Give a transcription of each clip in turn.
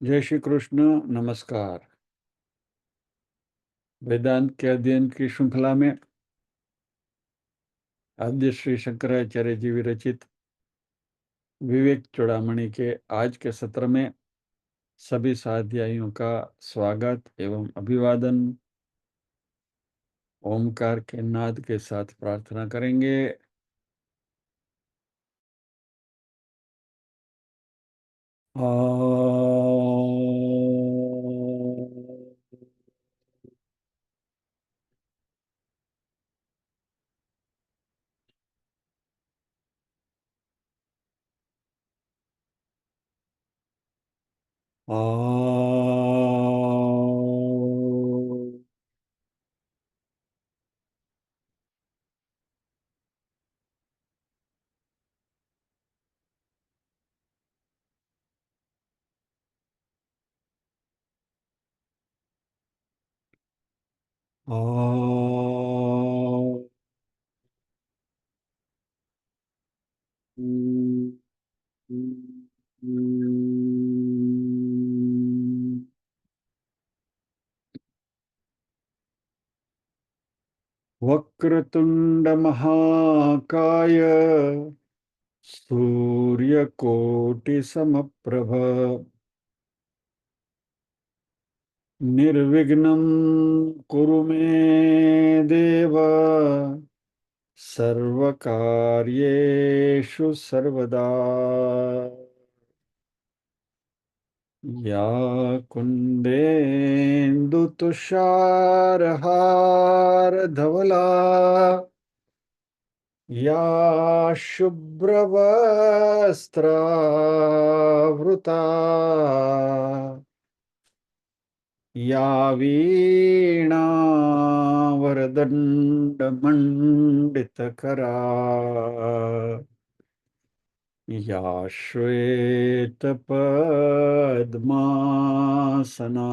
जय श्री कृष्ण। नमस्कार। वेदांत के अध्ययन की श्रृंखला में आद्य श्री शंकराचार्य जी विरचित विवेक चूड़ामणि के आज के सत्र में सभी साध्यायियों का स्वागत एवं अभिवादन ओमकार के नाद के साथ प्रार्थना करेंगे। वक्रतुंड महाकाय सूर्यकोटि समप्रभ निर्विघ्नं कुरु मे देव सर्वकार्येषु सर्वदा। या कुन्देन्दु तुषारहारधवला या शुभ्रवस्त्रावृता या वीणावरदण्डमण्डितकरा या श्वेतपद्मासना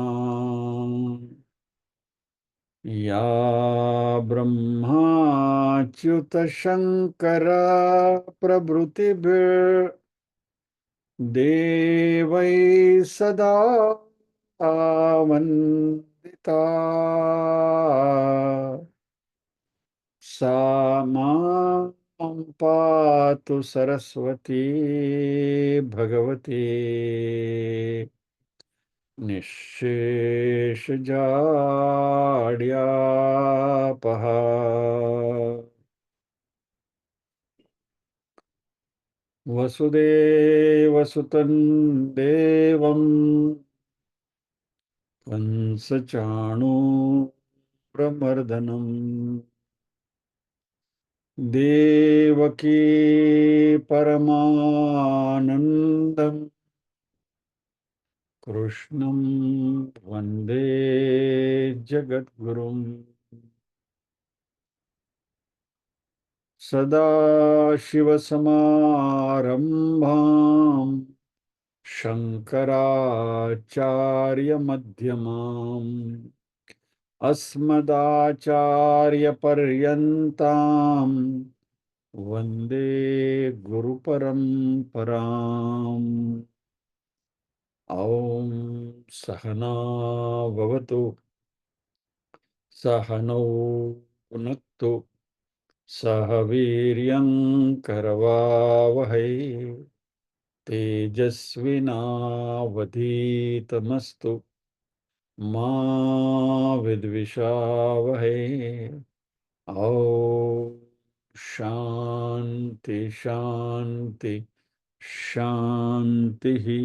या ब्रह्माच्युतशङ्करा प्रभृतिभिर्देवैः सदा वन्दिता सा मां पातु सरस्वती भगवती निःशेषजाड्यापहा। वसुदेवसुतं देवं कंसचाणूरमर्दनम् देवकी परमानन्दं कृष्णं वन्दे जगद्गुरुम्। सदाशिवसमारम्भां शङ्कराचार्यमध्यमाम् अस्मदाचार्यपर्यन्तां वन्दे गुरुपरम्पराम्। ॐ सहना भवतु सहनौ पुनक्तु सह वीर्यं करवावहै तेजस्विनावधीतमस्तु मा विद्विषावहै। ॐ शांति शांति शांति ही।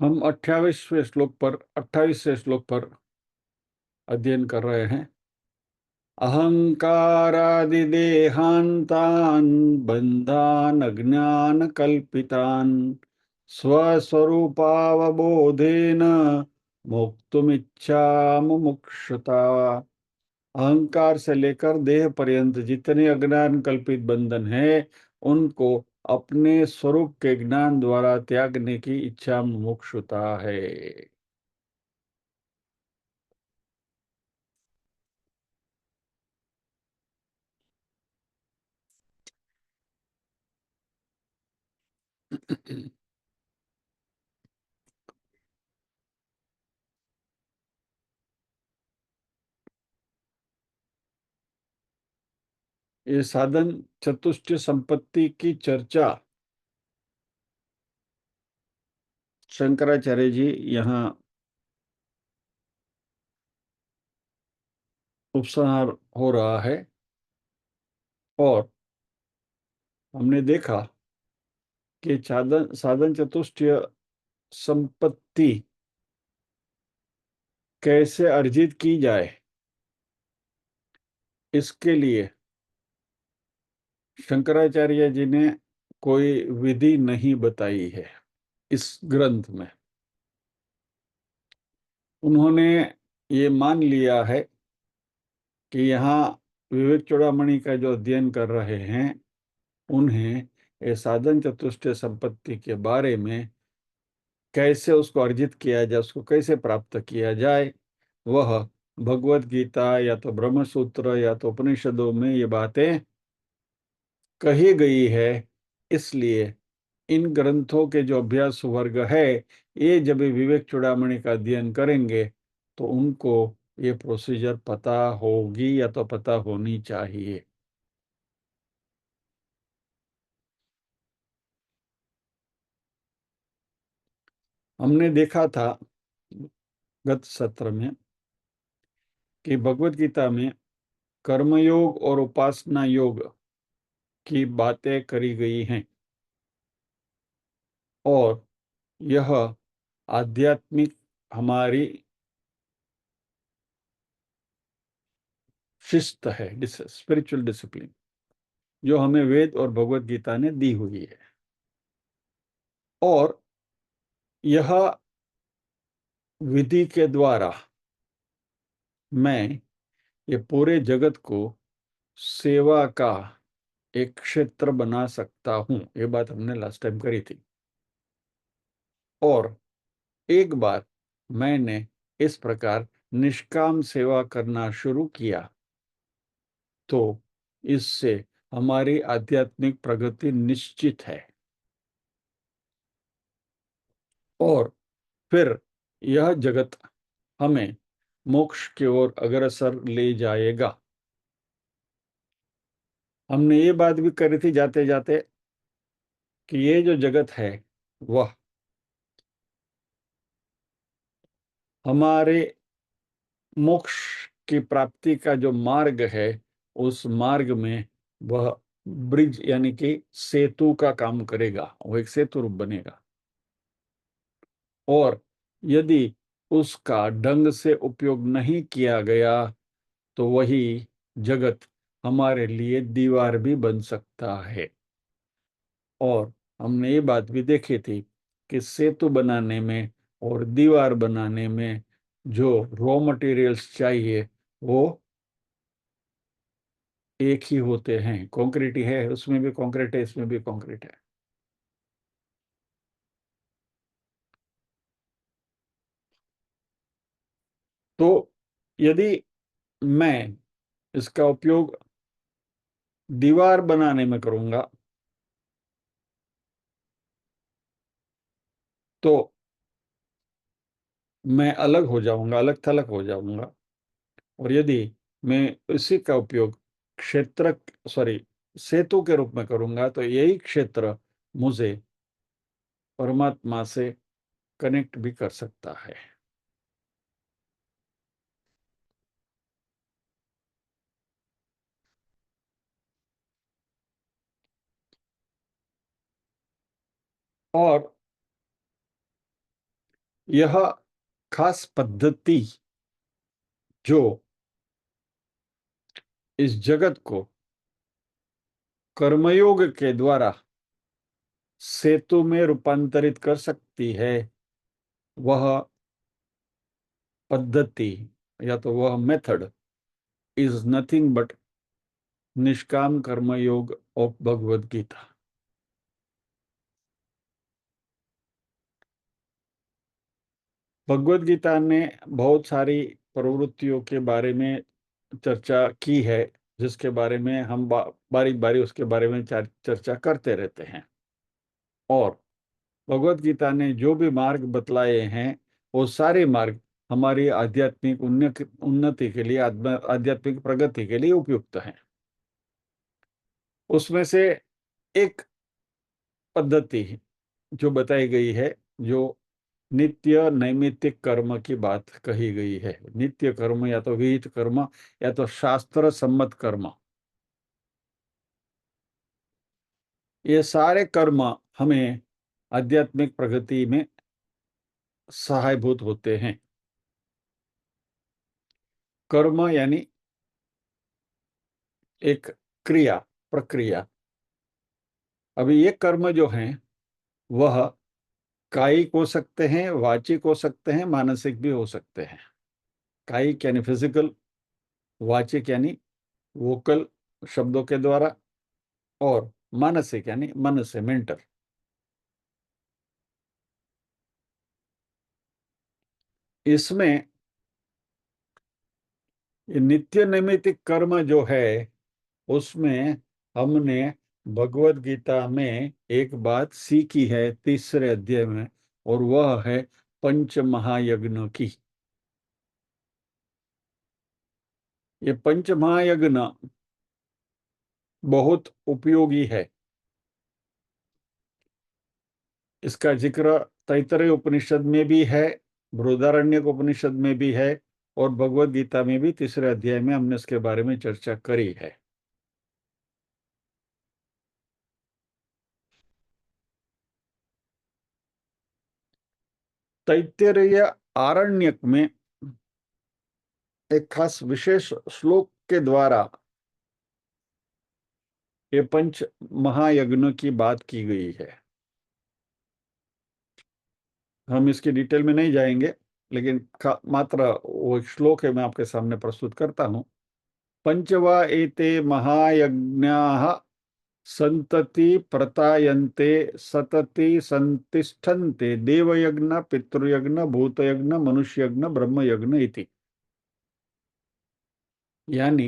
हम 28वें श्लोक पर अध्ययन कर रहे हैं। अहंकारादिदेहान्तान् बन्धान् अज्ञानकल्पितान् स्वस्वरूपावबोधेन मोक्तुमिच्छा मुमुक्षुता। अहंकार से लेकर देह पर्यंत जितने अज्ञान कल्पित बंधन है, उनको अपने स्वरूप के ज्ञान द्वारा त्यागने की इच्छा मुमुक्षुता है। ये साधन चतुष्टय संपत्ति की चर्चा शंकराचार्य जी यहाँ उपसंहार हो रहा है। और हमने देखा कि साधन साधन चतुष्टय संपत्ति कैसे अर्जित की जाए, इसके लिए शंकराचार्य जी ने कोई विधि नहीं बताई है इस ग्रंथ में। उन्होंने ये मान लिया है कि यहाँ विवेक चूड़ामणि का जो अध्ययन कर रहे हैं, उन्हें ये साधन चतुष्टय संपत्ति के बारे में कैसे उसको अर्जित किया जाए, उसको कैसे प्राप्त किया जाए, वह भगवत गीता या तो ब्रह्म सूत्र या तो उपनिषदों में ये बातें कही गई है। इसलिए इन ग्रंथों के जो अभ्यास वर्ग है, ये जब ये विवेक चूड़ामणि का अध्ययन करेंगे तो उनको ये प्रोसीजर पता होगी या तो पता होनी चाहिए। हमने देखा था गत सत्र में कि भगवत गीता में कर्मयोग और उपासना योग की बातें करी गई हैं। और यह आध्यात्मिक हमारी शिस्त है, स्पिरिचुअल डिसिप्लिन, जो हमें वेद और भगवत गीता ने दी हुई है। और यह विधि के द्वारा मैं ये पूरे जगत को सेवा का एक क्षेत्र बना सकता हूं। ये बात हमने लास्ट टाइम करी थी। और एक बार मैंने इस प्रकार निष्काम सेवा करना शुरू किया तो इससे हमारी आध्यात्मिक प्रगति निश्चित है। और फिर यह जगत हमें मोक्ष की ओर अग्रसर ले जाएगा। हमने ये बात भी करी थी जाते जाते कि ये जो जगत है वह हमारे मोक्ष की प्राप्ति का जो मार्ग है, उस मार्ग में वह ब्रिज यानी कि सेतु का काम करेगा, वो एक सेतु रूप बनेगा। और यदि उसका ढंग से उपयोग नहीं किया गया तो वही जगत हमारे लिए दीवार भी बन सकता है। और हमने ये बात भी देखी थी कि सेतु बनाने में और दीवार बनाने में जो रॉ मटेरियल्स चाहिए वो एक ही होते हैं। कंक्रीट ही है, उसमें भी कंक्रीट है, इसमें भी कंक्रीट है। तो यदि मैं इसका उपयोग दीवार बनाने में करूंगा तो मैं अलग हो जाऊंगा, अलग थलग हो जाऊंगा। और यदि मैं इसी का उपयोग क्षेत्र सॉरी सेतु के रूप में करूंगा तो यही क्षेत्र मुझे परमात्मा से कनेक्ट भी कर सकता है। और यह खास पद्धति जो इस जगत को कर्मयोग के द्वारा सेतु में रूपांतरित कर सकती है, वह पद्धति या तो वह मेथड इज नथिंग बट निष्काम कर्म योग ऑफ भगवद गीता। भगवद गीता ने बहुत सारी प्रवृत्तियों के बारे में चर्चा की है, जिसके बारे में हम बारी बारी उसके बारे में चर्चा करते रहते हैं। और भगवद गीता ने जो भी मार्ग बतलाए हैं, वो सारे मार्ग हमारी आध्यात्मिक उन्नति के लिए, आध्यात्मिक प्रगति के लिए उपयुक्त हैं। उसमें से एक पद्धति जो बताई गई है, जो नित्य नैमित्तिक कर्म की बात कही गई है। नित्य कर्म या तो विहित कर्म या तो शास्त्र सम्मत कर्म, ये सारे कर्म हमें आध्यात्मिक प्रगति में सहायभूत होते हैं। कर्म यानी एक क्रिया, प्रक्रिया। अभी ये कर्म जो हैं वह कायिक हो सकते हैं, वाचिक हो सकते हैं, मानसिक भी हो सकते हैं। कायिक यानी फिजिकल, वाचिक यानी वोकल शब्दों के द्वारा, और मानसिक यानी मन से, मेंटल। इसमें ये नित्य नैमित्तिक कर्म जो है, उसमें हमने भगवत गीता में एक बात सीखी है तीसरे अध्याय में, और वह है पंच महायज्ञ की। ये पंच महायज्ञ बहुत उपयोगी है। इसका जिक्र तैत्तरीय उपनिषद में भी है, बृहदारण्यक उपनिषद में भी है, और भगवत गीता में भी तीसरे अध्याय में हमने इसके बारे में चर्चा करी है। तैत्तरीय आरण्यक में एक खास विशेष श्लोक के द्वारा ये पंच महायज्ञ की बात की गई है। हम इसकी डिटेल में नहीं जाएंगे, लेकिन मात्र वो एक श्लोक है, मैं आपके सामने प्रस्तुत करता हूं। पंचवा एते महायज्ञाः संतति प्रतायन्ते सतति संतिष्ठन्ते देवयज्ञ पितृयज्ञ भूतयज्ञ मनुष्ययज्ञ ब्रह्मयज्ञ इति। यानी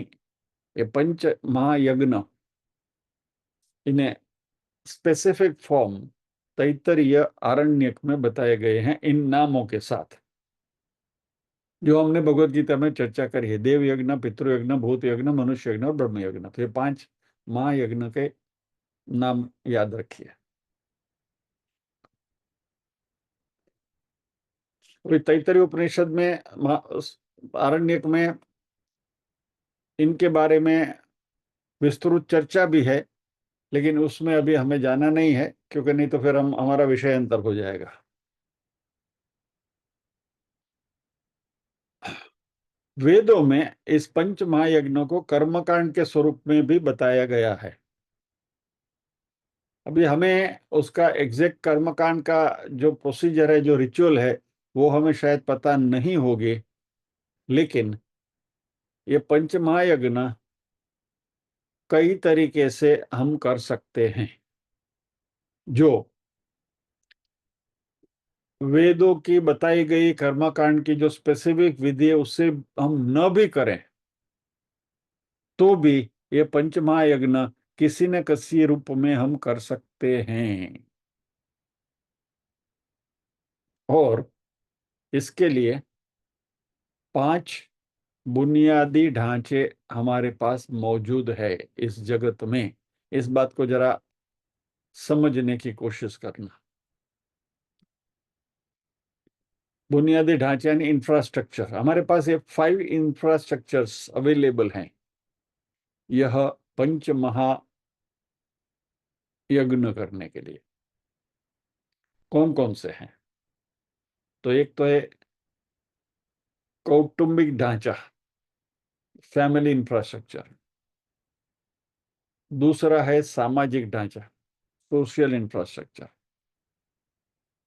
ये पंच महायज्ञ इन्हें स्पेसिफिक फॉर्म तैत्तरीय आरण्यक में बताए गए हैं, इन नामों के साथ, जो हमने भगवत गीता में चर्चा करी है। देव यज्ञ, पितृयज्ञ, भूत यज्ञ, मनुष्य यज्ञ और ब्रह्म यज्ञ। तो ये 5 महायज्ञ के नाम याद रखिए। तैत्तरीय उपनिषद में, आरण्यक में इनके बारे में विस्तृत चर्चा भी है, लेकिन उसमें अभी हमें जाना नहीं है, क्योंकि नहीं तो फिर हमारा विषय अंतर हो जाएगा। वेदों में इस पंच महायज्ञों को कर्मकांड के स्वरूप में भी बताया गया है। अभी हमें उसका एग्जैक्ट कर्मकांड का जो प्रोसीजर है, जो रिचुअल है, वो हमें शायद पता नहीं होगी, लेकिन ये पंच महायज्ञ कई तरीके से हम कर सकते हैं। जो वेदों की बताई गई कर्मकांड की जो स्पेसिफिक विधि है, उससे हम न भी करें तो भी ये पंच महायज्ञ किसी न किसी रूप में हम कर सकते हैं। और इसके लिए 5 बुनियादी ढांचे हमारे पास मौजूद है इस जगत में। इस बात को जरा समझने की कोशिश करना। बुनियादी ढांचे यानी इंफ्रास्ट्रक्चर। हमारे पास ये 5 इंफ्रास्ट्रक्चर्स अवेलेबल हैं यह पंच महायज्ञ करने के लिए। कौन कौन से हैं? तो एक तो है कौटुंबिक ढांचा, फैमिली इंफ्रास्ट्रक्चर। दूसरा है सामाजिक ढांचा, सोशल इंफ्रास्ट्रक्चर।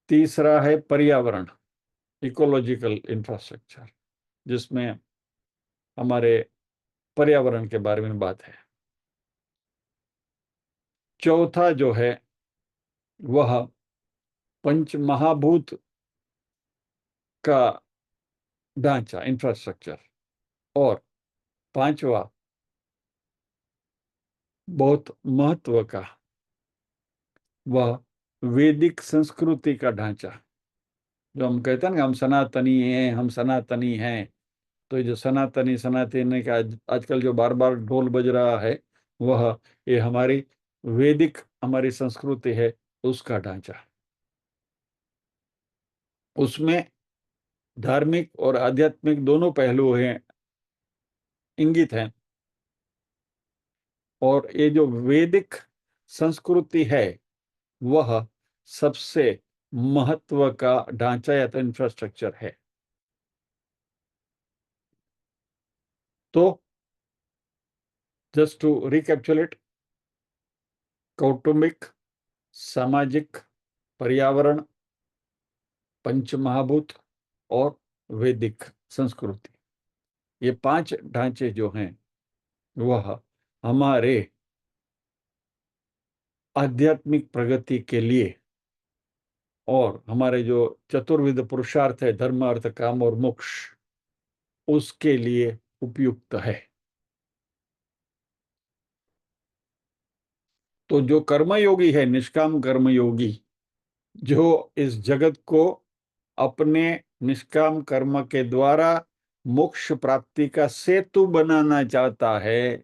तीसरा है पर्यावरण, इकोलॉजिकल इंफ्रास्ट्रक्चर। जिसमें हमारे पर्यावरण के बारे में बात है। चौथा जो है वह पंच महाभूत का ढांचा, इंफ्रास्ट्रक्चर। और पांचवा बहुत महत्व का, वह वैदिक संस्कृति का ढांचा। जो हम कहते हैं ना, हम सनातनी हैं, हम सनातनी हैं। तो ये जो सनातनी सनातनी का आजकल जो बार बार ढोल बज रहा है, वह ये हमारी वैदिक हमारी संस्कृति है, उसका ढांचा। उसमें धार्मिक और आध्यात्मिक दोनों पहलू हैं, इंगित हैं। और ये जो वैदिक संस्कृति है वह सबसे महत्व का ढांचा या तो इंफ्रास्ट्रक्चर है। तो जस्ट टू रिकैप्चुलेट, कौटुंबिक, सामाजिक, पर्यावरण, पंचमहाभूत और वैदिक संस्कृति, ये पांच ढांचे जो हैं वह हमारे आध्यात्मिक प्रगति के लिए और हमारे जो चतुर्विध पुरुषार्थ है, धर्म अर्थ काम और मोक्ष, उसके लिए उपयुक्त है। तो जो कर्मयोगी है, निष्काम कर्मयोगी, जो इस जगत को अपने निष्काम कर्म के द्वारा मोक्ष प्राप्ति का सेतु बनाना चाहता है,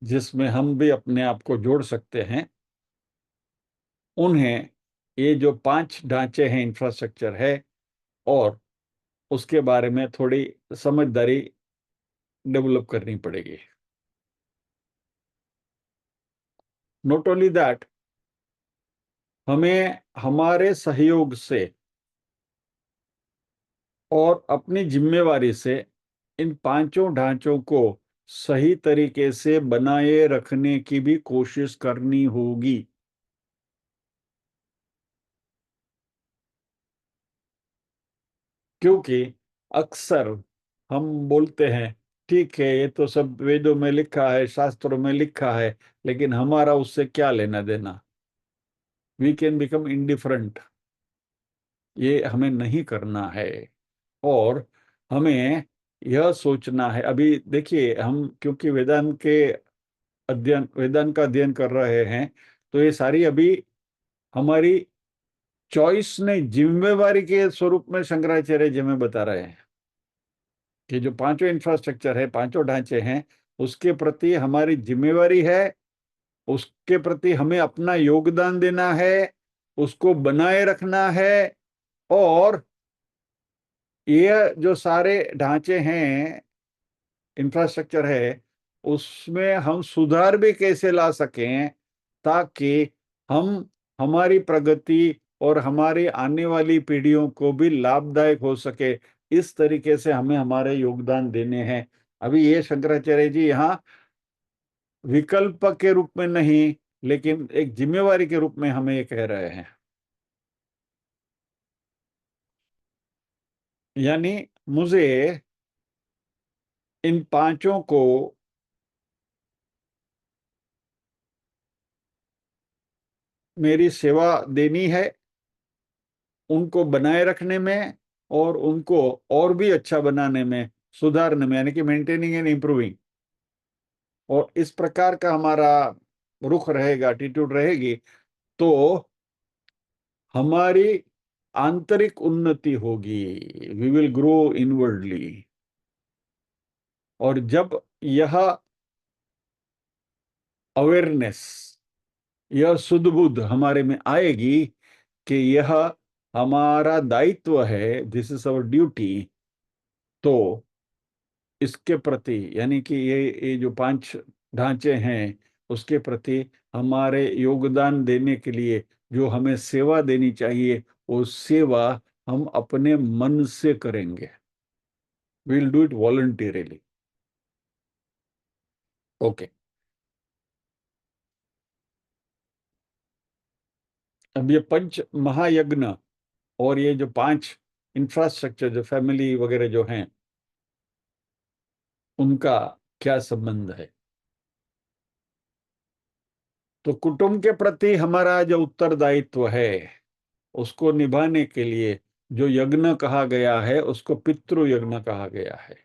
जिसमें हम भी अपने आप को जोड़ सकते हैं, उन्हें ये जो पांच ढांचे हैं, इंफ्रास्ट्रक्चर है, और उसके बारे में थोड़ी समझदारी डेवलप करनी पड़ेगी। नॉट ओनली दैट, हमें हमारे सहयोग से और अपनी जिम्मेवारी से इन पांचों ढांचों को सही तरीके से बनाए रखने की भी कोशिश करनी होगी। क्योंकि अक्सर हम बोलते हैं, ठीक है ये तो सब वेदों में लिखा है, शास्त्रों में लिखा है, लेकिन हमारा उससे क्या लेना देना। We can become indifferent. ये हमें नहीं करना है। और हमें यह सोचना है, अभी देखिए हम क्योंकि वेदांत का अध्ययन कर रहे हैं, तो ये सारी अभी हमारी चॉइस नहीं, जिम्मेवारी के स्वरूप में शंकराचार्य जी हमें बता रहे हैं कि जो पांचों इंफ्रास्ट्रक्चर है, पांचों ढांचे हैं, उसके प्रति हमारी जिम्मेवारी है, उसके प्रति हमें अपना योगदान देना है, उसको बनाए रखना है। और ये जो सारे ढांचे हैं, इंफ्रास्ट्रक्चर है, उसमें हम सुधार भी कैसे ला सकें, ताकि हम हमारी प्रगति और हमारी आने वाली पीढ़ियों को भी लाभदायक हो सके, इस तरीके से हमें हमारे योगदान देने हैं। अभी ये शंकराचार्य जी यहाँ विकल्प के रूप में नहीं, लेकिन एक जिम्मेवारी के रूप में हमें ये कह रहे हैं। यानी मुझे इन पांचों को मेरी सेवा देनी है, उनको बनाए रखने में और उनको और भी अच्छा बनाने में, सुधारने में, यानी कि मेंटेनिंग एंड इम्प्रूविंग। और इस प्रकार का हमारा रुख रहेगा, एटीट्यूड रहेगी, तो हमारी आंतरिक उन्नति होगी। We will grow inwardly. और जब यह अवेयरनेस, यह सुध बुध हमारे में आएगी कि यह हमारा दायित्व है, दिस इज अवर ड्यूटी, तो इसके प्रति, यानी कि ये जो पांच ढांचे हैं, उसके प्रति हमारे योगदान देने के लिए जो हमें सेवा देनी चाहिए, वो सेवा हम अपने मन से करेंगे। Will do it voluntarily. Okay. अब ये पंच महायज्ञ और ये जो 5 इंफ्रास्ट्रक्चर जो फैमिली वगैरह जो हैं, उनका क्या संबंध है? तो कुटुंब के प्रति हमारा जो उत्तरदायित्व है, उसको निभाने के लिए जो यज्ञ कहा गया है, उसको पितृ यज्ञ कहा गया है।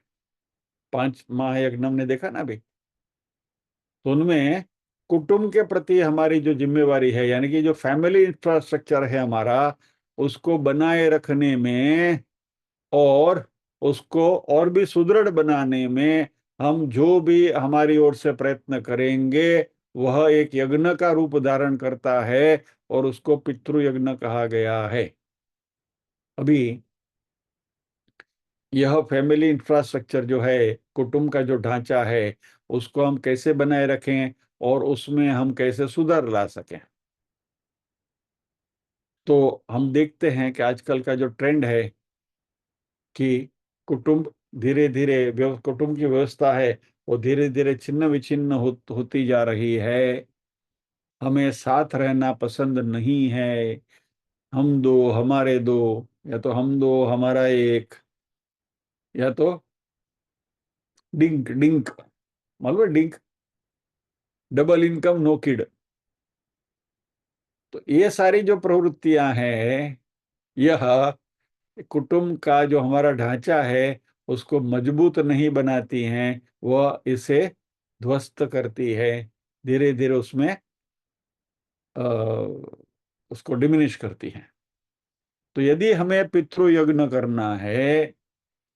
5 महायज्ञ हमने देखा ना अभी। तो उनमें कुटुंब के प्रति हमारी जो जिम्मेवारी है, यानी कि जो फैमिली इंफ्रास्ट्रक्चर है हमारा, उसको बनाए रखने में और उसको और भी सुदृढ़ बनाने में हम जो भी हमारी ओर से प्रयत्न करेंगे, वह एक यज्ञ का रूप धारण करता है, और उसको पितृ यज्ञ कहा गया है। अभी यह फैमिली इंफ्रास्ट्रक्चर जो है, कुटुंब का जो ढांचा है, उसको हम कैसे बनाए रखें और उसमें हम कैसे सुधार ला सकें। तो हम देखते हैं कि आजकल का जो ट्रेंड है कि कुटुंब धीरे धीरे कुटुंब की व्यवस्था है, वो धीरे धीरे छिन्न विछिन्न होती जा रही है। हमें साथ रहना पसंद नहीं है। हम दो हमारे दो, या तो हम दो हमारा एक, या तो डिंक डिंक, मालूम है DINK, double income no kid. तो ये सारी जो प्रवृत्तियां हैं, यह कुटुंब का जो हमारा ढांचा है, उसको मजबूत नहीं बनाती हैं, वह इसे ध्वस्त करती है, धीरे धीरे उसमें उसको डिमिनिश करती हैं। तो यदि हमें पितृ यज्ञ करना है,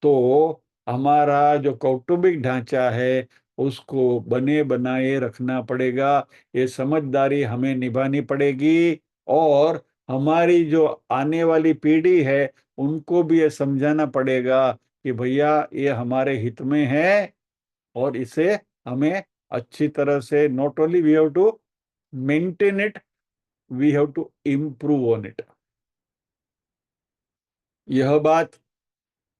तो हमारा जो कौटुंबिक ढांचा है, उसको बने बनाए रखना पड़ेगा। ये समझदारी हमें निभानी पड़ेगी, और हमारी जो आने वाली पीढ़ी है, उनको भी ये समझाना पड़ेगा कि भैया ये हमारे हित में है, और इसे हमें अच्छी तरह से not only we have to maintain it, we have to improve on it. यह बात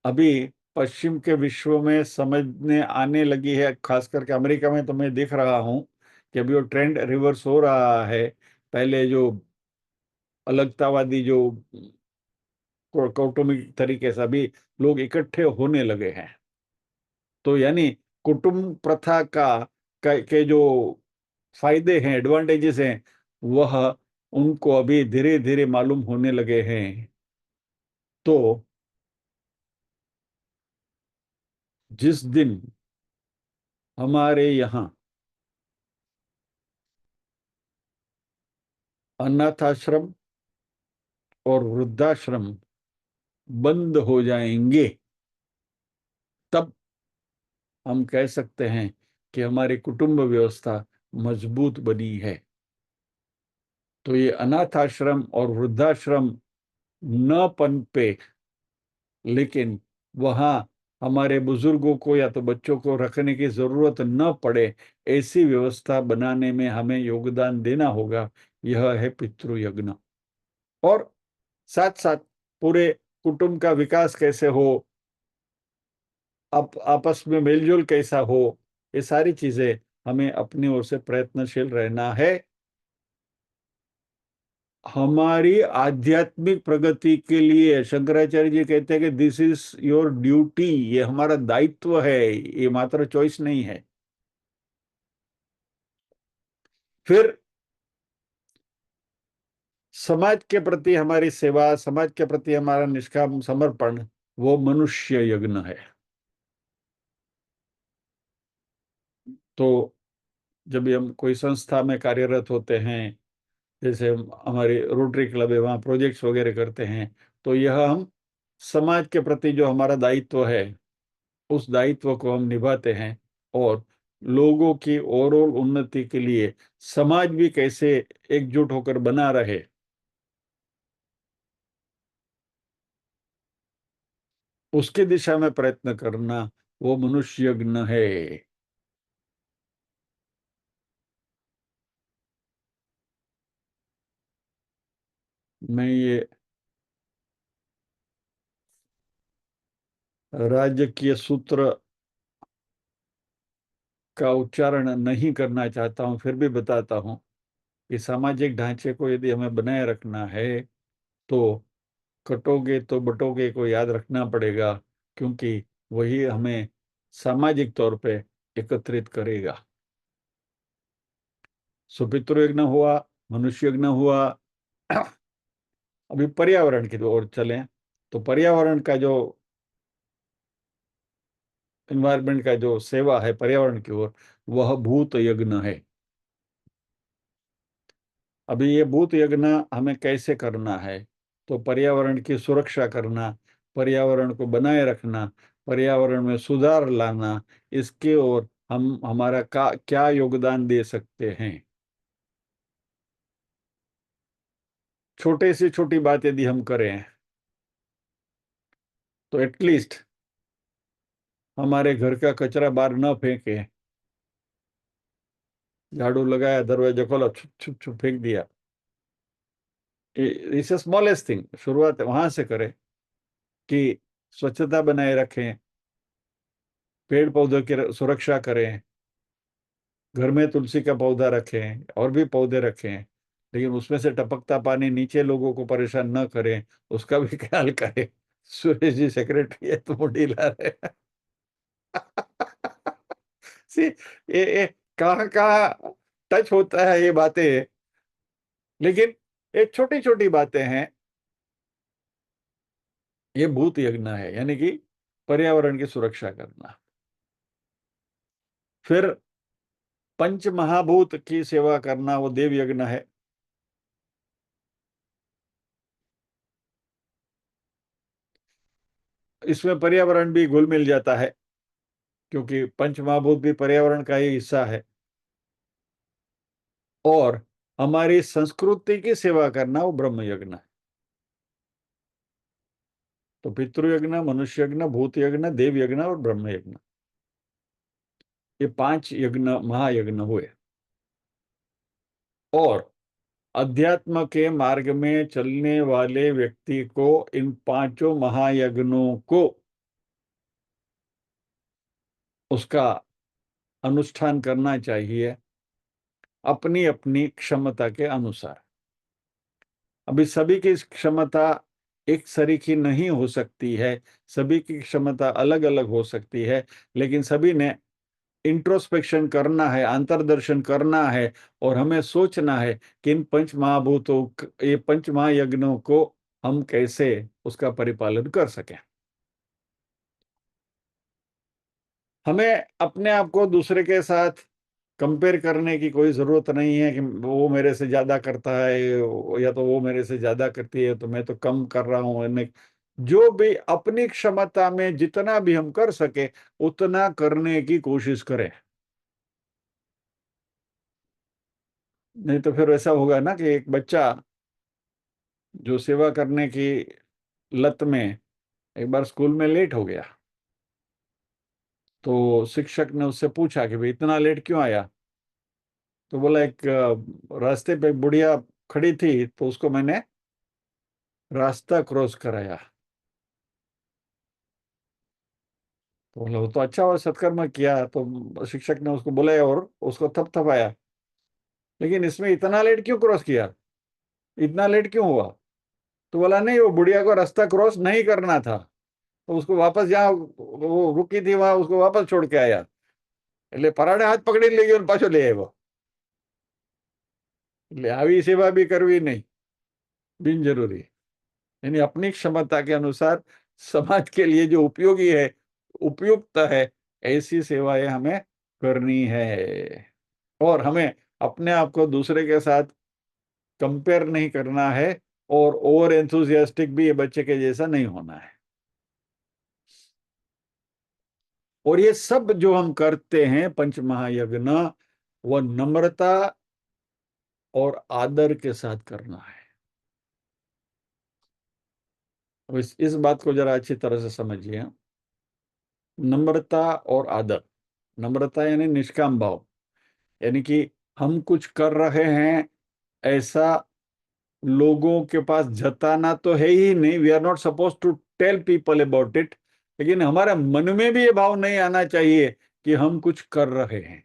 अभी पश्चिम के विश्व में समझने आने लगी है, खास करके अमेरिका में तो मैं देख रहा हूं कि अभी वो ट्रेंड रिवर्स हो रहा है। पहले जो अलगतावादी जो कौटुंबिक तरीके से अभी लोग इकट्ठे होने लगे हैं। तो यानी कुटुंब प्रथा के जो फायदे हैं, एडवांटेजेस हैं, वह उनको अभी धीरे धीरे मालूम होने लगे हैं। तो जिस दिन हमारे यहाँ अनाथ आश्रम और वृद्धाश्रम बंद हो जाएंगे, तब हम कह सकते हैं कि हमारी कुटुंब व्यवस्था मजबूत बनी है। तो ये अनाथ आश्रम और वृद्धाश्रम न पनपे, लेकिन वहाँ हमारे बुजुर्गों को या तो बच्चों को रखने की जरूरत न पड़े, ऐसी व्यवस्था बनाने में हमें योगदान देना होगा। यह है पितृ यज्ञ। और साथ साथ पूरे कुटुंब का विकास कैसे हो, आपस में मेलजोल कैसा हो, ये सारी चीजें हमें अपनी ओर से प्रयत्नशील रहना है। हमारी आध्यात्मिक प्रगति के लिए शंकराचार्य जी कहते हैं कि दिस इज योर ड्यूटी, ये हमारा दायित्व है, ये मात्र चॉइस नहीं है। फिर समाज के प्रति हमारी सेवा, समाज के प्रति हमारा निष्काम समर्पण, वो मनुष्य यज्ञ है। तो जब भी हम कोई संस्था में कार्यरत होते हैं, जैसे हमारी रोटरी क्लब है, वहाँ प्रोजेक्ट्स वगैरह करते हैं, तो यह हम समाज के प्रति जो हमारा दायित्व है, उस दायित्व को हम निभाते हैं। और लोगों की ओवरऑल उन्नति के लिए समाज भी कैसे एकजुट होकर बना रहे, उसकी दिशा में प्रयत्न करना, वो मनुष्य यज्ञ है। मैं ये राजकीय सूत्र का उच्चारण नहीं करना चाहता हूं, फिर भी बताता हूं कि सामाजिक ढांचे को यदि हमें बनाए रखना है, तो कटोगे तो बटोगे को याद रखना पड़ेगा, क्योंकि वही हमें सामाजिक तौर पे एकत्रित करेगा। सो पितृयज्ञ हुआ, मनुष्य यज्ञ हुआ। अभी पर्यावरण की ओर चलें तो पर्यावरण का जो एनवायरनमेंट का जो सेवा है पर्यावरण की ओर, वह भूत यज्ञ है। अभी ये भूत यज्ञ हमें कैसे करना है? तो पर्यावरण की सुरक्षा करना, पर्यावरण को बनाए रखना, पर्यावरण में सुधार लाना, इसके ओर हम हमारा क्या योगदान दे सकते हैं। छोटे से छोटी बात यदि हम करें तो एटलीस्ट हमारे घर का कचरा बाहर न फेंके, झाड़ू लगाया, दरवाजा खोला, छुप छुप छुप फेंक दिया। इट्स स्मॉलेस्ट थिंग, शुरुआत वहां से करें कि स्वच्छता बनाए रखें, पेड़ पौधों की सुरक्षा करें, घर में तुलसी का पौधा रखें और भी पौधे रखें, लेकिन उसमें से टपकता पानी नीचे लोगों को परेशान न करें, उसका भी ख्याल करें। सुरेश जी सेक्रेटरी है तो वो ढीला रहे। सी ये कहाँ कहाँ टच होता है ये बातें, लेकिन ये छोटी छोटी बातें हैं। ये भूत यज्ञ है, यानी कि पर्यावरण की सुरक्षा करना। फिर पंच महाभूत की सेवा करना, वो देव यज्ञ है। इसमें पर्यावरण भी घुल मिल जाता है, क्योंकि पंच महाभूत भी पर्यावरण का ही हिस्सा है। और हमारी संस्कृति की सेवा करना वो ब्रह्म यज्ञ है। तो पितृयज्ञ, मनुष्य यज्ञ, भूत यज्ञ, देव यज्ञ और ब्रह्म यज्ञ, ये 5 यज्ञ महायज्ञ हुए। और अध्यात्म के मार्ग में चलने वाले व्यक्ति को इन 5 महायज्ञों को उसका अनुष्ठान करना चाहिए अपनी अपनी क्षमता के अनुसार। अभी सभी की क्षमता एक सरीखी नहीं हो सकती है, सभी की क्षमता अलग अलग हो सकती है, लेकिन सभी ने इंट्रोस्पेक्शन करना है, अंतर्दर्शन करना है, और हमें सोचना है कि इन पंच महाभूतों, ये पंच महायज्ञों को हम कैसे उसका परिपालन कर सकें। हमें अपने आप को दूसरे के साथ कंपेयर करने की कोई जरूरत नहीं है कि वो मेरे से ज्यादा करता है या तो वो मेरे से ज्यादा करती है तो मैं तो कम कर रहा हूँ। जो भी अपनी क्षमता में जितना भी हम कर सके उतना करने की कोशिश करें। नहीं तो फिर ऐसा होगा ना कि एक बच्चा जो सेवा करने की लत में एक बार स्कूल में लेट हो गया, तो शिक्षक ने उससे पूछा कि भाई इतना लेट क्यों आया? तो बोला एक रास्ते पे बुढ़िया खड़ी थी तो उसको मैंने रास्ता क्रॉस कराया। तो बोला वो तो अच्छा हुआ, सत्कर्म किया। तो शिक्षक ने उसको बुलाया और उसको थपथपाया, लेकिन इसमें इतना लेट क्यों क्रॉस किया, इतना लेट क्यों हुआ? तो बोला नहीं, वो बुढ़िया को रास्ता क्रॉस नहीं करना था, तो उसको वापस जहाँ वो रुकी थी वहां उसको वापस छोड़ के आया। એટલે પરાણે હાથ પકડી લઈ ગયો ને પાછો લઈ આવ્યો। એટલે આવી સેવા બી કરવી નહીં, બિનજરૂરી। यानी अपनी क्षमता के अनुसार समाज के लिए जो उपयोगी है, उपयुक्त है, ऐसी सेवाएं हमें करनी है। और हमें अपने आप को दूसरे के साथ कंपेयर नहीं करना है, और ओवर एंथुजियास्टिक भी ये बच्चे के जैसा नहीं होना है। और ये सब जो हम करते हैं पंच महायज्ञ, वह नम्रता और आदर के साथ करना है। अब इस बात को जरा अच्छी तरह से समझिए। नम्रता और आदर, नम्रता यानी निष्काम भाव, यानी कि हम कुछ कर रहे हैं ऐसा लोगों के पास जताना तो है ही नहीं, we are not suppose to tell people about it, लेकिन हमारे मन में भी ये भाव नहीं आना चाहिए कि हम कुछ कर रहे हैं।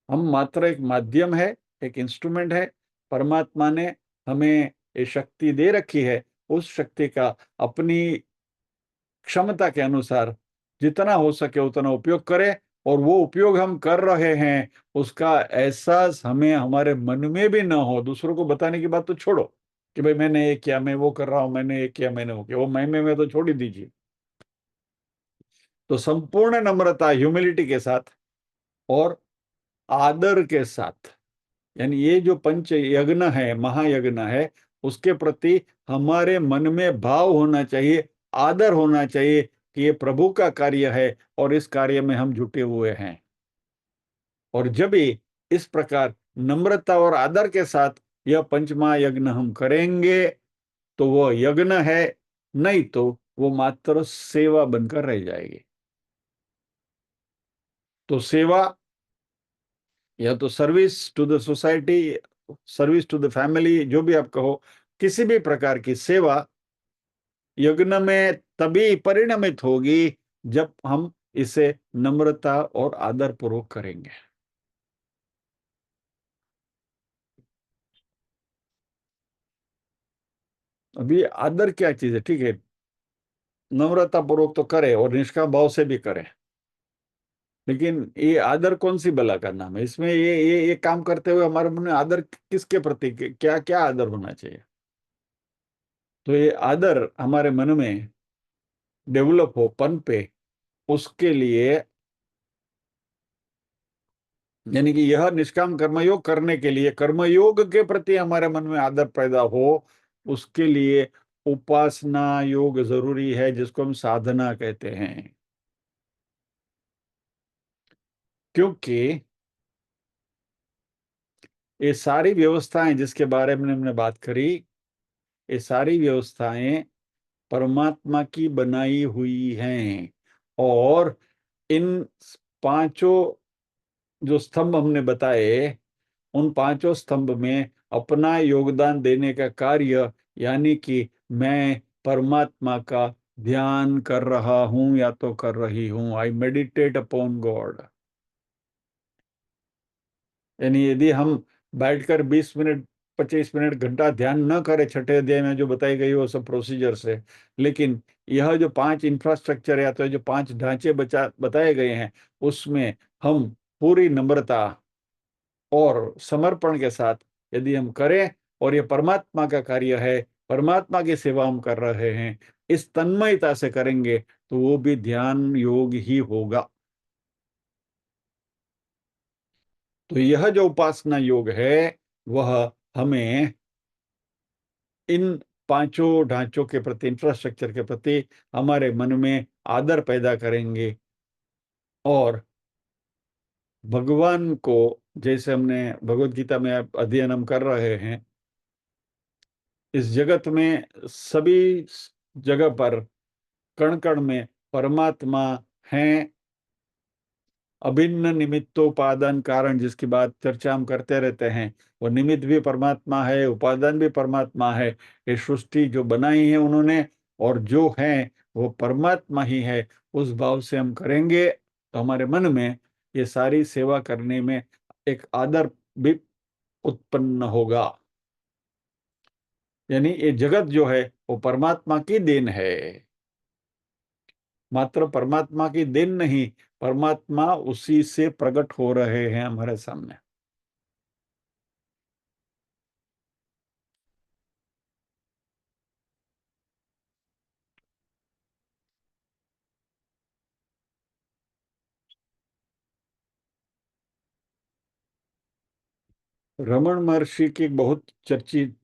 हम मात्र एक माध्यम है, एक इंस्ट्रूमेंट है। परमात्मा ने हमें ये शक्ति दे रखी है, उस शक्ति का अपनी क्षमता के अनुसार जितना हो सके उतना उपयोग करें। और वो उपयोग हम कर रहे हैं उसका एहसास हमें हमारे मन में भी ना हो। दूसरों को बताने की बात तो छोड़ो कि भाई मैंने ये किया, मैं वो कर रहा हूं, मैंने ये किया, मैंने वो किया, वो मैं में तो छोड़ ही दीजिए। तो संपूर्ण नम्रता, ह्यूमिलिटी के साथ और आदर के साथ, यानी ये जो पंच यज्ञ है, महायज्ञ है, उसके प्रति हमारे मन में भाव होना चाहिए, आदर होना चाहिए कि ये प्रभु का कार्य है और इस कार्य में हम जुटे हुए हैं। और जब भी इस प्रकार नम्रता और आदर के साथ यह पंचमहा यज्ञ हम करेंगे तो वो यज्ञ है, नहीं तो वो मात्र सेवा बनकर रह जाएगी। तो सेवा या तो service to the society, service to the family, जो भी आप कहो, किसी भी प्रकार की सेवा यज्ञ में तभी परिणमित होगी जब हम इसे नम्रता और आदर पूर्वक करेंगे। अभी आदर क्या चीज है? ठीक है, नम्रता पूर्वक तो करे और निष्काम भाव से भी करे, लेकिन ये आदर कौन सी बला का नाम है? इसमें ये काम करते हुए हमारे मन में आदर किसके प्रति, क्या क्या आदर होना चाहिए? तो ये आदर हमारे मन में डेवलप हो, पनपे, उसके लिए, यानी कि यह निष्काम कर्मयोग करने के लिए, कर्मयोग के प्रति हमारे मन में आदर पैदा हो, उसके लिए उपासना योग जरूरी है, जिसको हम साधना कहते हैं। क्योंकि ये सारी व्यवस्थाएं जिसके बारे में हमने बात करी, ये सारी व्यवस्थाएं परमात्मा की बनाई हुई हैं। और इन पांचों जो स्तंभ हमने बताए, उन पांचों स्तंभ में अपना योगदान देने का कार्य, यानी कि मैं परमात्मा का ध्यान कर रहा हूं या तो कर रही हूं, आई मेडिटेट अपॉन गॉड। यानी यदि हम बैठकर 20 मिनट, 25 मिनट, घंटा ध्यान न करें छठे अध्याय में जो बताई गई वो सब प्रोसीजर से, लेकिन यह जो पांच इंफ्रास्ट्रक्चर या तो जो पांच ढांचे बताए गए हैं, उसमें हम पूरी नम्रता और समर्पण के साथ यदि हम करें, और ये परमात्मा का कार्य है, परमात्मा की सेवा हम कर रहे हैं, इस तन्मयता से करेंगे, तो वो भी ध्यान योग ही होगा। तो यह जो उपासना योग है, वह हमें इन पांचों ढांचों के प्रति, इंफ्रास्ट्रक्चर के प्रति हमारे मन में आदर पैदा करेंगे। और भगवान को, जैसे हमने भगवत गीता में अध्ययन हम कर रहे हैं, इस जगत में सभी जगह पर, कण कण में परमात्मा हैं। अभिन्न निमित्तोपादान कारण, जिसकी बात चर्चा हम करते रहते हैं, वो निमित्त भी परमात्मा है, उपादान भी परमात्मा है। ये सृष्टि जो बनाई है उन्होंने, और जो है वो परमात्मा ही है। उस भाव से हम करेंगे तो हमारे मन में ये सारी सेवा करने में एक आदर भी उत्पन्न होगा। यानी ये जगत जो है वो परमात्मा की देन है, मात्र परमात्मा की देन नहीं, परमात्मा उसी से प्रकट हो रहे हैं हमारे सामने। रमन महर्षि की एक बहुत चर्चित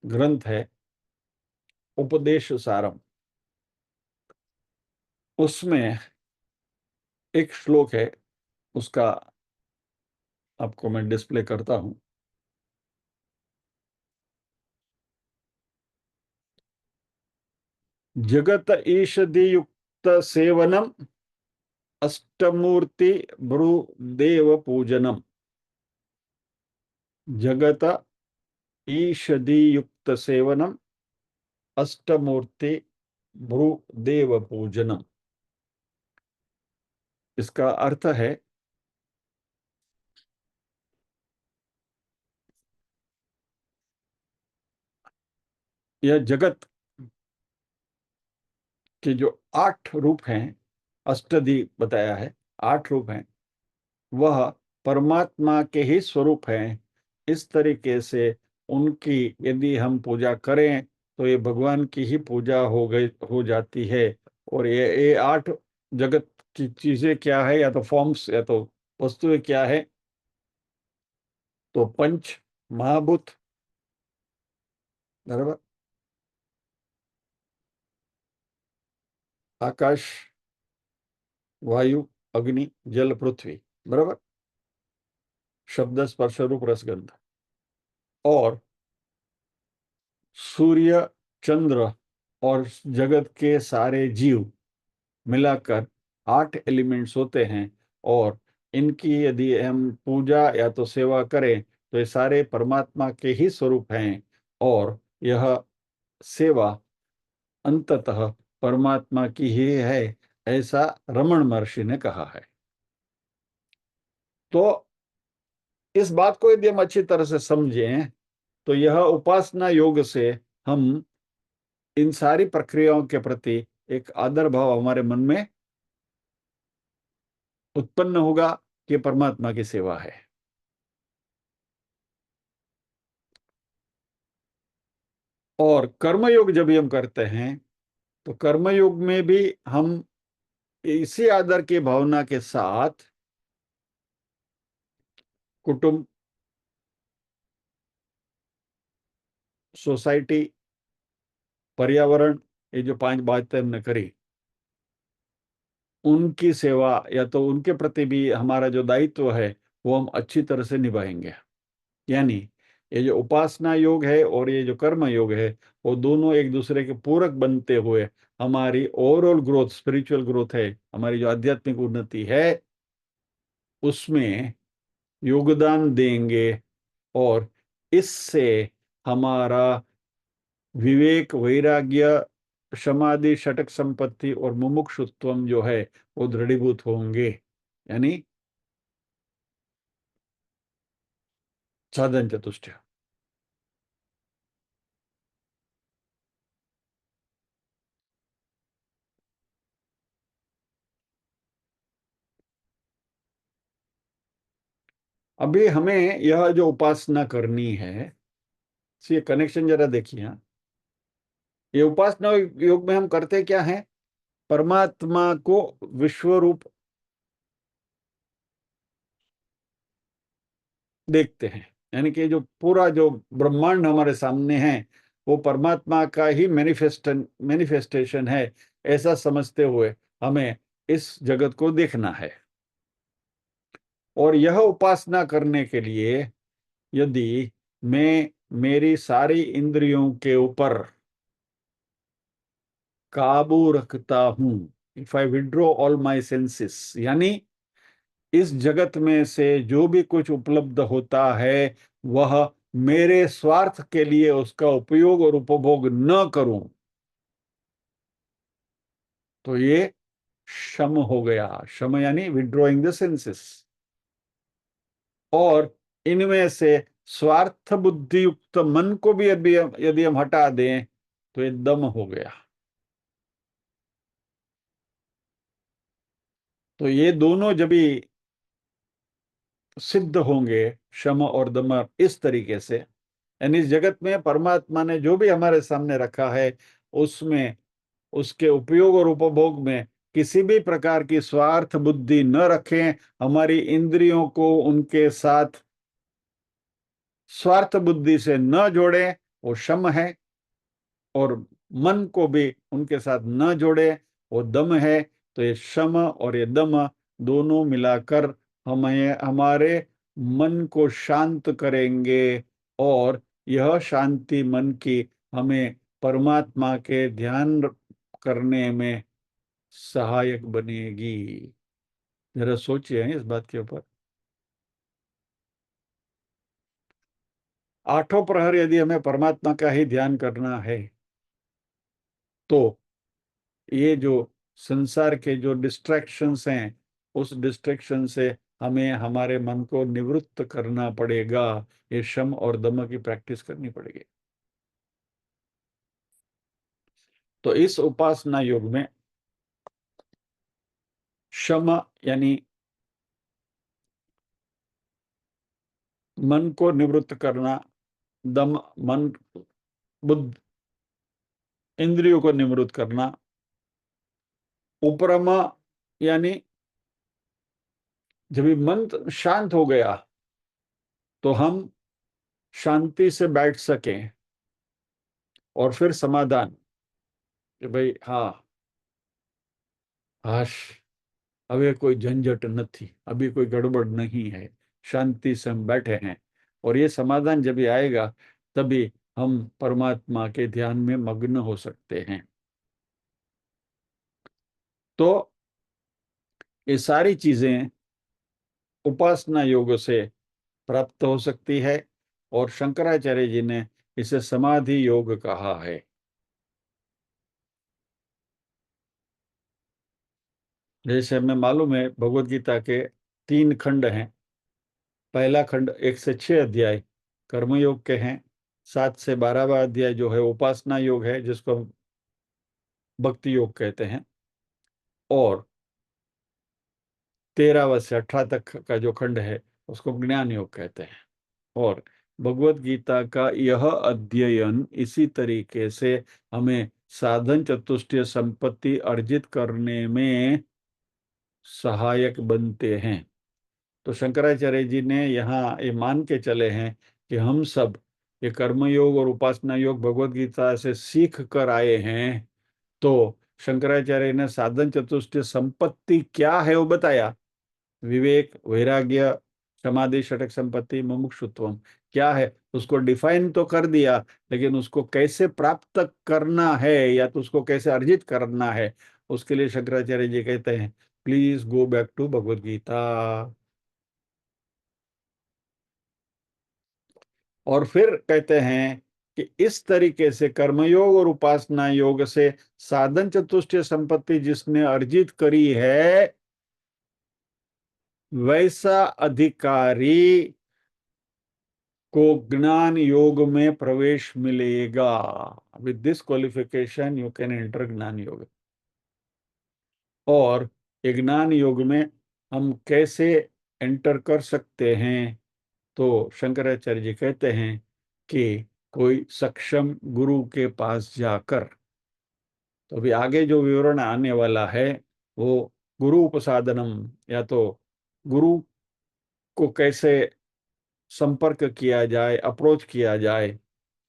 ग्रंथ है उपदेश सारम। उसमें एक श्लोक है, उसका आपको मैं डिस्प्ले करता हूं। जगत ईषदि युक्त सेवनम अष्टमूर्ति भ्रुदेव पूजनम। जगत ईषदि युक्त सेवनम अष्टमूर्ति भ्रुदेव पूजनम। इसका अर्थ है, यह जगत के जो 8 रूप हैं, अष्टधी बताया है, 8 रूप हैं, वह परमात्मा के ही स्वरूप हैं। इस तरीके से उनकी यदि हम पूजा करें तो ये भगवान की ही पूजा हो जाती है। और ये 8 जगत की चीजें क्या है, या तो फॉर्म्स या तो वस्तुएं क्या है, तो पंच महाभूत, बराबर, आकाश, वायु, अग्नि, जल, पृथ्वी, बराबर, शब्द स्पर्श रूप रसगंध, और सूर्य, चंद्र, और जगत के सारे जीव मिलाकर 8 एलिमेंट्स होते हैं। और इनकी यदि हम पूजा या तो सेवा करें तो ये सारे परमात्मा के ही स्वरूप हैं। और यह सेवा अंततः परमात्मा की ही है, ऐसा रमण महर्षि ने कहा है। तो इस बात को यदि हम अच्छी तरह से समझें तो यह उपासना योग से हम इन सारी प्रक्रियाओं के प्रति एक आदर भाव हमारे मन में उत्पन्न होगा कि परमात्मा की सेवा है। और कर्मयोग जब भी हम करते हैं तो कर्मयोग में भी हम इसी आदर की भावना के साथ कुटुंब, सोसाइटी, पर्यावरण, ये जो 5 बातें हमने करी, उनकी सेवा या तो उनके प्रति भी हमारा जो दायित्व है वो हम अच्छी तरह से निभाएंगे। यानी ये जो उपासना योग है और ये जो कर्म योग है, वो दोनों एक दूसरे के पूरक बनते हुए हमारी ओवरऑल ग्रोथ, स्पिरिचुअल ग्रोथ है, हमारी जो आध्यात्मिक उन्नति है, उसमें योगदान देंगे। और इससे हमारा विवेक, वैराग्य, समाधि, षटक संपत्ति और मुमुक्षुत्वम जो है वो दृढ़ीभूत होंगे, यानी साधन चतुष्टय। अभी हमें यह जो उपासना करनी है, ये कनेक्शन जरा देखिए। हाँ, ये उपासना योग में हम करते क्या हैं, परमात्मा को विश्व रूप देखते हैं। यानी कि जो पूरा जो ब्रह्मांड हमारे सामने है वो परमात्मा का ही मैनिफेस्टेशन है, ऐसा समझते हुए हमें इस जगत को देखना है। और यह उपासना करने के लिए यदि मैं मेरी सारी इंद्रियों के ऊपर काबू रखता हूं, if I withdraw all my senses, यानी इस जगत में से जो भी कुछ उपलब्ध होता है वह मेरे स्वार्थ के लिए उसका उपयोग और उपभोग न करूं, तो ये शम हो गया। शम यानी विड्रॉइंग द सेंसेस। और इनमें से स्वार्थ बुद्धि युक्त मन को भी यदि हम हटा दें तो ये दम हो गया। तो ये दोनों जब भी सिद्ध होंगे, शम और दम, इस तरीके से, यानी इस जगत में परमात्मा ने जो भी हमारे सामने रखा है उसमें, उसके उपयोग और उपभोग में किसी भी प्रकार की स्वार्थ बुद्धि न रखें, हमारी इंद्रियों को उनके साथ स्वार्थ बुद्धि से न जोड़ें, वो शम है। और मन को भी उनके साथ न जोड़े, वो दम है। तो ये शम और ये दम दोनों मिलाकर हमें हमारे मन को शांत करेंगे। और यह शांति मन की हमें परमात्मा के ध्यान करने में सहायक बनेगी। जरा सोचिए इस बात के ऊपर। 8 प्रहर यदि हमें परमात्मा का ही ध्यान करना है तो ये जो संसार के जो डिस्ट्रैक्शंस हैं, उस डिस्ट्रैक्शन से हमें हमारे मन को निवृत्त करना पड़ेगा। ये शम और दम की प्रैक्टिस करनी पड़ेगी। तो इस उपासना योग में शम यानी मन को निवृत्त करना, दम मन बुद्ध इंद्रियों को निवृत्त करना, उपरमा यानी जब ये मन शांत हो गया तो हम शांति से बैठ सकें, और फिर समाधान कि भाई हाँ, हाश, अभी कोई झंझट नहीं, अभी कोई गड़बड़ नहीं है, शांति से हम बैठे हैं। और ये समाधान जब ये आएगा तभी हम परमात्मा के ध्यान में मग्न हो सकते हैं। तो ये सारी चीजें उपासना योग से प्राप्त हो सकती है, और शंकराचार्य जी ने इसे समाधि योग कहा है। जैसे हमें मालूम है भगवत गीता के 3 खंड हैं। पहला खंड 1 से 6 अध्याय कर्मयोग के हैं, 7 से 12वां अध्याय जो है उपासना योग है, जिसको हम भक्ति योग कहते हैं, और 13वां से 18 तक का जो खंड है उसको ज्ञान योग कहते हैं। और भगवत गीता का यह अध्ययन इसी तरीके से हमें साधन चतुष्टय संपत्ति अर्जित करने में सहायक बनते हैं। तो शंकराचार्य जी ने यहाँ ये मान के चले हैं कि हम सब ये कर्म योग और उपासना योग भगवत गीता से सीख कर आए हैं। तो शंकराचार्य ने साधन चतुष्टय संपत्ति क्या है वो बताया। विवेक, वैराग्य, समाधि, षटक संपत्ति, मुमुक्षुत्वम क्या है उसको डिफाइन तो कर दिया, लेकिन उसको कैसे प्राप्त करना है या तो उसको कैसे अर्जित करना है, उसके लिए शंकराचार्य जी कहते हैं please go back to Bhagavad Gita. और फिर कहते हैं कि इस तरीके से कर्मयोग और उपासना योग से साधन चतुष्टय संपत्ति जिसने अर्जित करी है, वैसा अधिकारी को ज्ञान योग में प्रवेश मिलेगा। With this qualification you can enter ज्ञान योग। और ये ज्ञान योग में हम कैसे एंटर कर सकते हैं, तो शंकराचार्य जी कहते हैं कि कोई सक्षम गुरु के पास जाकर, तो अभी आगे जो विवरण आने वाला है वो गुरु उपसादनम, या तो गुरु को कैसे संपर्क किया जाए, अप्रोच किया जाए,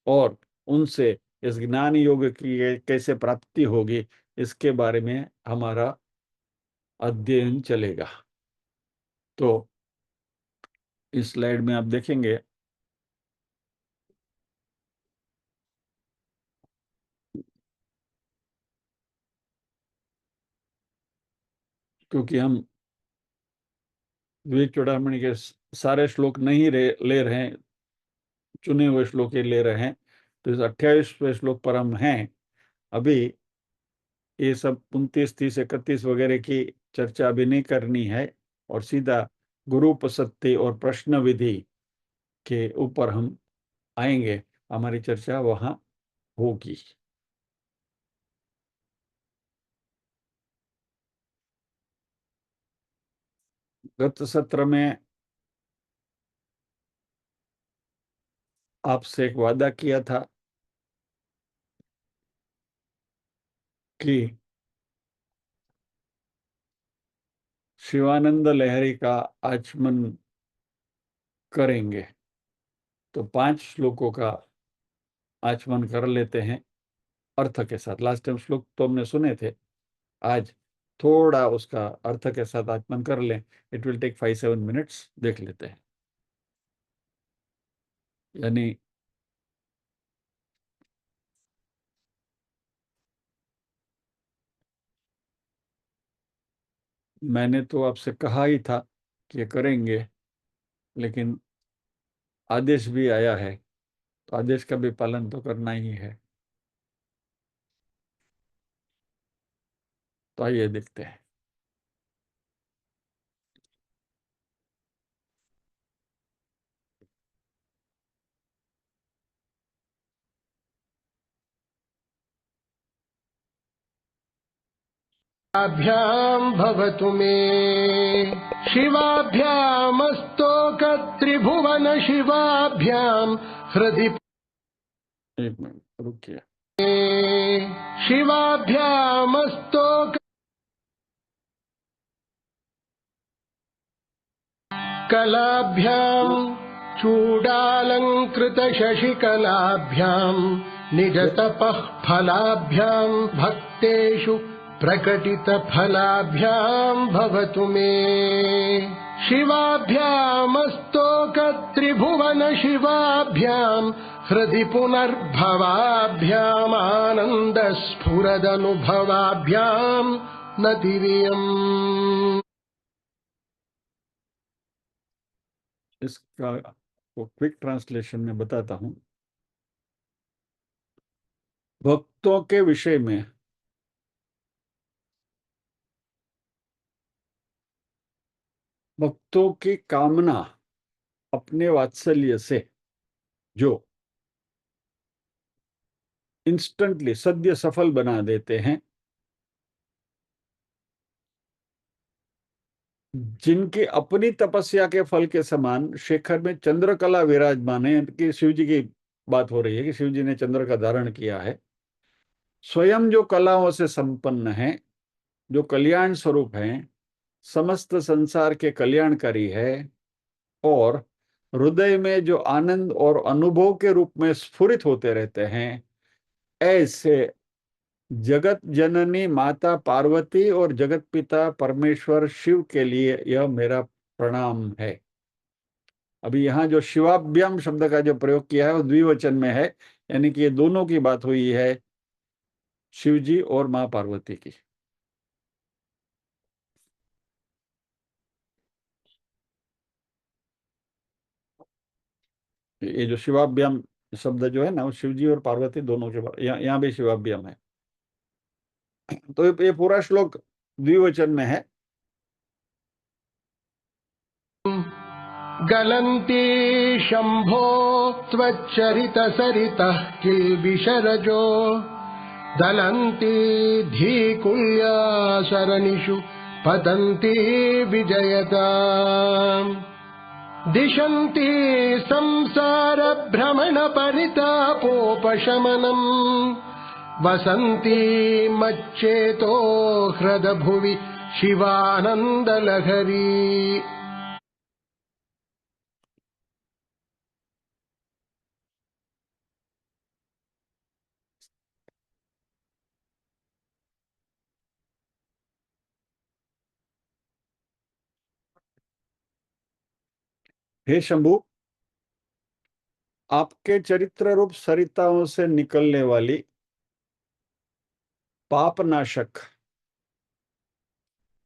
और उनसे इस ज्ञान योग की कैसे प्राप्ति होगी, इसके बारे में हमारा अध्ययन चलेगा। तो इस स्लाइड में आप देखेंगे, क्योंकि हम विवेक चूड़ामणि के सारे श्लोक नहीं ले रहे हैं, चुने हुए श्लोक ही ले रहे हैं। तो इस 28वें श्लोक पर हम हैं अभी। ये सब 29, 30, 31 वगैरह की चर्चा अभी नहीं करनी है, और सीधा गुरु उपसत्ति और प्रश्न विधि के ऊपर हम आएंगे, हमारी चर्चा वहां होगी। गत सत्र में आपसे एक वादा किया था कि शिवानंद लहरी का आचमन करेंगे। तो 5 श्लोकों का आचमन कर लेते हैं अर्थ के साथ। लास्ट टाइम श्लोक तो हमने सुने थे, आज थोड़ा उसका अर्थ के साथ आचमन कर लें। इट विल टेक 5-7 मिनट्स, देख लेते हैं। यानी मैंने तो आपसे कहा ही था कि ये करेंगे, लेकिन आदेश भी आया है, तो आदेश का भी पालन तो करना ही है। तो आइए देखते हैं। अभ्याम भवतु मे शिवाभ्यामस्तोक त्रिभुवन शिवाभ्याम हृदि। एक मिनट रुकिए। शिवाभ्यामस्तोक कलाभ्याम चूडालंकृत शशिकलाभ्याम निज तपः फलाभ्याम भक्तेषु प्रकटित फलाभ्याम भवतु मे शिवाभ्यामस्तोक त्रिभुवन शिवाभ्याम हृदि पुनर्भवाभ्याम आनंद स्फुरदनुभवाभ्याम नतिरियम्। इसका को क्विक ट्रांसलेशन में बताता हूं। भक्तों के विषय में भक्तों की कामना अपने वात्सल्य से जो इंस्टेंटली सद्य सफल बना देते हैं, जिनकी अपनी तपस्या के फल के समान शेखर में चंद्रकला विराजमान है, कि शिव जी की बात हो रही है कि शिव जी ने चंद्र का धारण किया है, स्वयं जो कलाओं से संपन्न है, जो कल्याण स्वरूप हैं, समस्त संसार के कल्याणकारी है, और हृदय में जो आनंद और अनुभव के रूप में स्फुरित होते रहते हैं, ऐसे जगत जननी माता पार्वती और जगत पिता परमेश्वर शिव के लिए यह मेरा प्रणाम है। अभी यहाँ जो शिवाभ्याम शब्द का जो प्रयोग किया है वो द्विवचन में है, यानी कि ये दोनों की बात हुई है, शिव जी और मां पार्वती की। ये जो शिवाभ्याम शब्द जो है ना, वो शिव जी और पार्वती दोनों के बारे, यहाँ भी शिवाभ्याम है। तो ये पूरा श्लोक द्विवचन में है। गलन्ति शम्भो त्वच्चरितसरितः किल्बिषरजो दलन्ति धीकुल्यासरणिषु पतन्ति विजयताम् दिशन्ति संसारभ्रमणपरितापोपशमनम् वसन्ति मच्चेतो हृदभुवि शिवानन्दलहरी। हे शंभु, आपके चरित्र रूप सरिताओं से निकलने वाली पापनाशक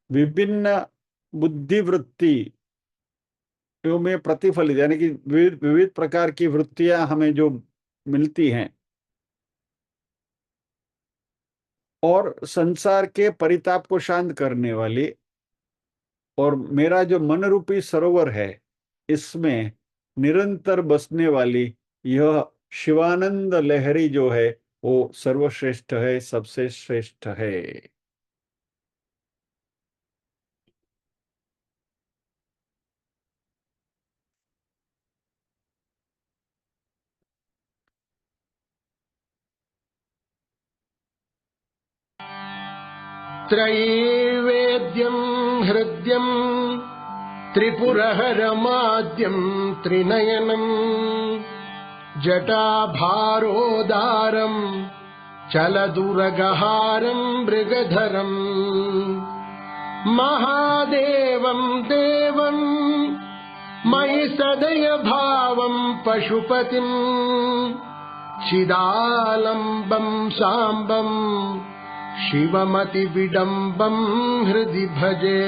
विभिन्न बुद्धिवृत्ति में प्रतिफलित, यानी कि विविध विविध प्रकार की वृत्तियां हमें जो मिलती हैं, और संसार के परिताप को शांत करने वाली, और मेरा जो मन रूपी सरोवर है इसमें निरंतर बसने वाली यह शिवानंद लहरी जो है वो सर्वश्रेष्ठ है, सबसे श्रेष्ठ है। त्रैवेद्यं हृद्यं त्रिपुरहरमाद्यं त्रिनयनं जटाभारोदारं चलदुरगहारं मृगधरं महादेवं देवं मयि सदय भावं पशुपतिं चिदालम्बं साम्बं शिवमति विडम्बं हृदि भजे।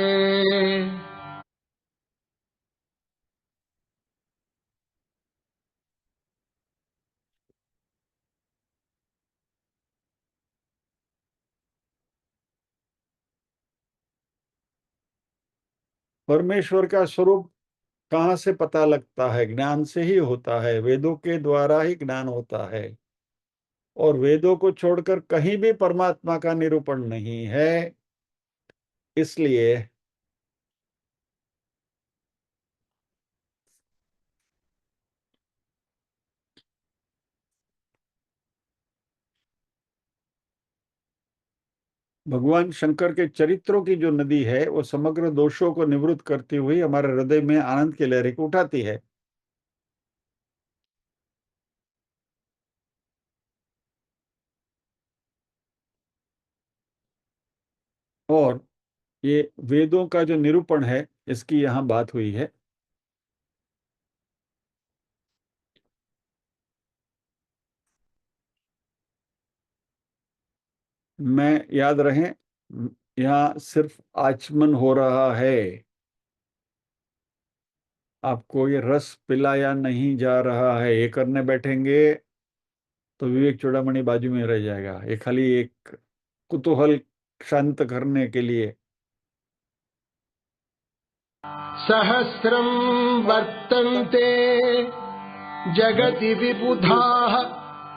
परमेश्वर का स्वरूप कहाँ से पता लगता है? ज्ञान से ही होता है, वेदों के द्वारा ही ज्ञान होता है, और वेदों को छोड़कर कहीं भी परमात्मा का निरूपण नहीं है। इसलिए भगवान शंकर के चरित्रों की जो नदी है वो समग्र दोषों को निवृत्त करती हुई हमारे हृदय में आनंद की लहरें को उठाती है। और ये वेदों का जो निरूपण है इसकी यहाँ बात हुई है। मैं याद रहे, यहाँ सिर्फ आचमन हो रहा है, आपको ये रस पिलाया नहीं जा रहा है। ये करने बैठेंगे तो विवेक चूड़ामणि बाजू में रह जाएगा। ये खाली एक कुतूहल शांत करने के लिए। सहस्रं वर्तन्ते जगति विबुधाः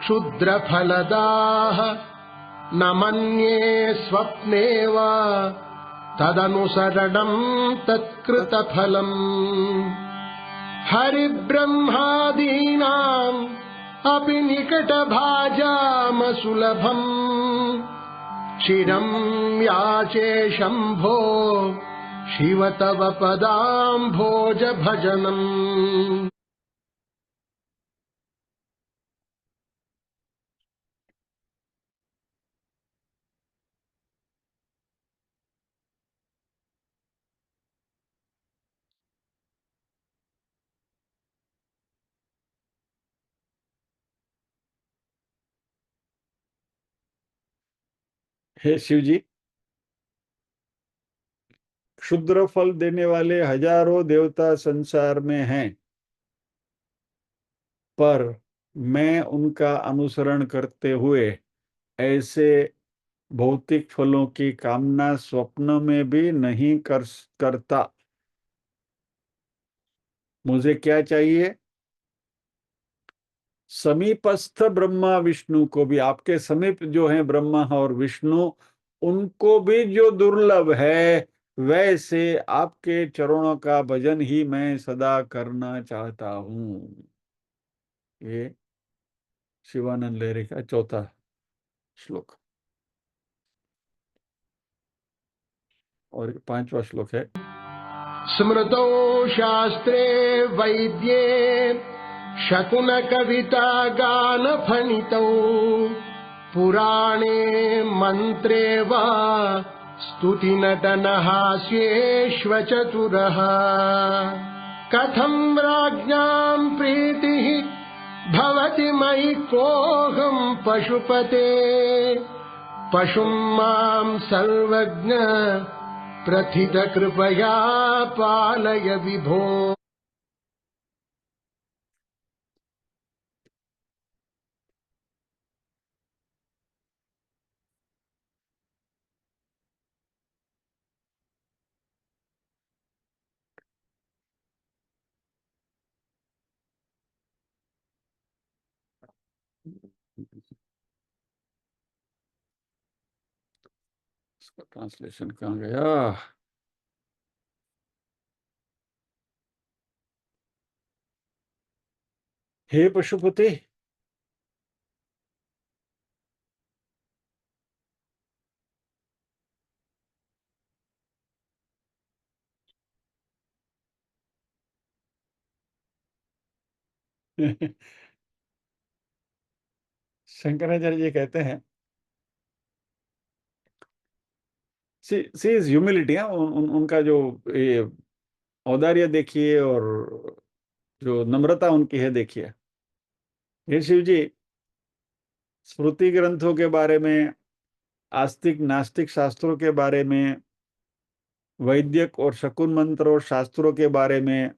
क्षुद्रफलदाः न मन्ये स्वप्ने वा तदनुसरणं तत्कृतफलम् हरिब्रह्मादीनाम् अपि निकटभाजामसुलभम् चिरं याचे शम्भो शिव तव पदाम्भोज भजनम्। हे शिव जी, क्षुद्र फल देने वाले हजारों देवता संसार में हैं, पर मैं उनका अनुसरण करते हुए ऐसे भौतिक फलों की कामना स्वप्न में भी नहीं करता। मुझे क्या चाहिए? समीपस्थ ब्रह्मा विष्णु को भी, आपके समीप जो है ब्रह्मा और विष्णु, उनको भी जो दुर्लभ है, वैसे आपके चरणों का भजन ही मैं सदा करना चाहता हूं। ये शिवानंद लहरी का चौथा श्लोक। और पांचवा श्लोक है। स्मृतौ शास्त्रे वैद्ये शकुन कविता गान फणितौ पुराणे मन्त्रे वा स्तुति नटन हास्येष्व चतुरः कथं राज्ञां प्रीतिः भवति मयि कोऽहं पशुपते पशुं मां सर्वज्ञ प्रथित कृपया पालय विभो। इसका ट्रांसलेशन कहाँ गया? हे पशुपति, शंकराचार्य जी कहते हैं, सी इज ह्यूमिलिटी। उनका जो ये औदार्य देखिए और जो नम्रता उनकी है देखिए। हे शिव जी, स्मृति ग्रंथों के बारे में, आस्तिक नास्तिक शास्त्रों के बारे में, वैद्यक और शकुन मंत्र और शास्त्रों के बारे में,